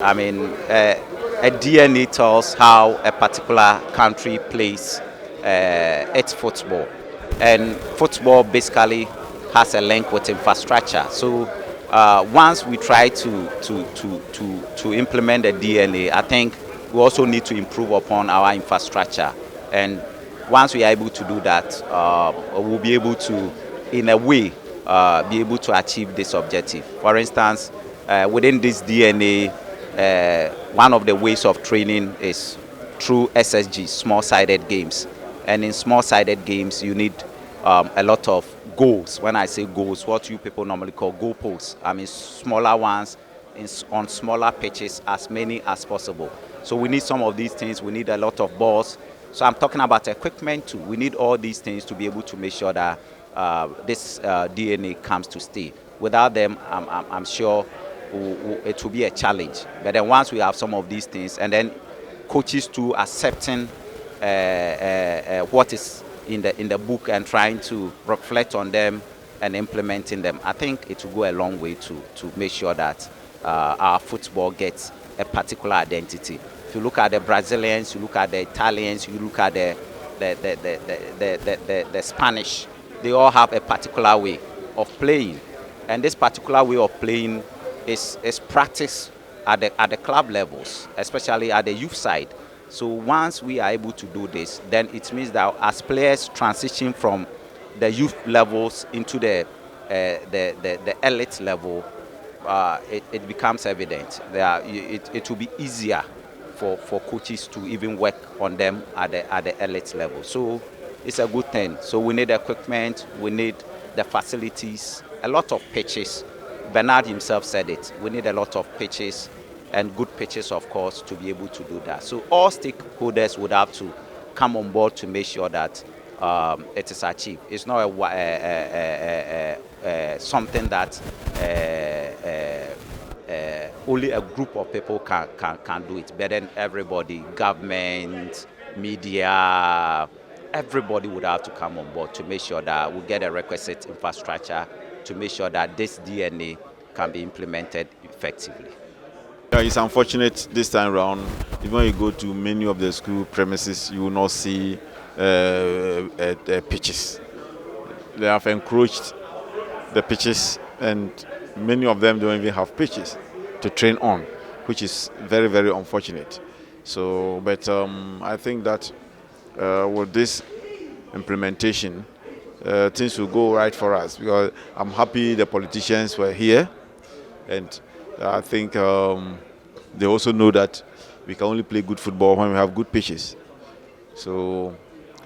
I mean, a DNA tells how a particular country plays its football, and football basically has a link with infrastructure. So once we try to implement the DNA, I think we also need to improve upon our infrastructure. And once we are able to do that, we'll be able to, in a way, be able to achieve this objective. For instance, within this DNA, one of the ways of training is through SSG, small-sided games. And in small-sided games, you need a lot of goals. When I say goals, what you people normally call goal posts. I mean smaller ones on smaller pitches, as many as possible. So we need some of these things. We need a lot of balls. So I'm talking about equipment too. We need all these things to be able to make sure that this DNA comes to stay. Without them, I'm sure it will be a challenge. But then once we have some of these things, and then coaches too accepting what is in the book and trying to reflect on them and implementing them, I think it will go a long way to make sure that our football gets a particular identity. If you look at the Brazilians, you look at the Italians, you look at the Spanish, they all have a particular way of playing, and this particular way of playing is practiced at the club levels, especially at the youth side. So once we are able to do this, then it means that as players transition from the youth levels into the elite level, it becomes evident that it will be easier for coaches to even work on them at the elite level. So it's a good thing. So we need equipment, we need the facilities, a lot of pitches. Bernhard himself said it. We need a lot of pitches and good pitches, of course, to be able to do that. So all stakeholders would have to come on board to make sure that it is achieved. It's not something that only a group of people can do it. But then everybody, government, media, everybody would have to come on board to make sure that we get a requisite infrastructure to make sure that this DNA can be implemented effectively. Yeah, it's unfortunate this time around. Even when you go to many of the school premises, you will not see pitches. They have encroached the pitches, and many of them don't even have pitches to train on, which is very, very unfortunate. So, but I think that with this implementation, things will go right for us, because I'm happy the politicians were here, and I think they also know that we can only play good football when we have good pitches. So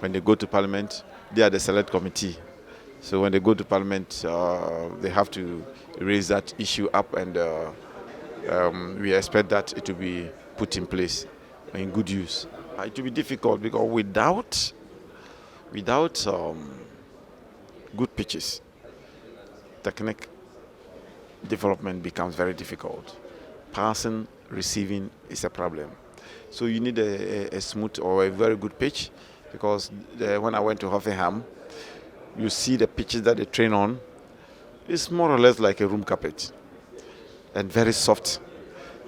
when they go to Parliament, they are the select committee. So when they go to Parliament, they have to raise that issue up, and we expect that it will be put in place in good use. It will be difficult because without good pitches, technique development becomes very difficult. Passing, receiving is a problem. So you need a smooth or a very good pitch, because when I went to Hoffenheim, you see the pitches that they train on. It's more or less like a room carpet, and very soft.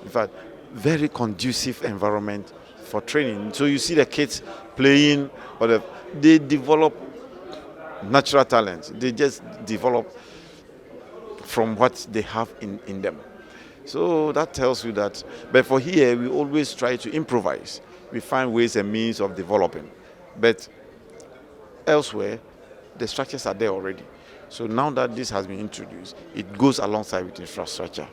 In fact, very conducive environment for training. So you see the kids playing, or they develop natural talent. They just develop from what they have in them. So that tells you that. But for here, we always try to improvise. We find ways and means of developing. But elsewhere, the structures are there already. So now that this has been introduced, it goes alongside with infrastructure.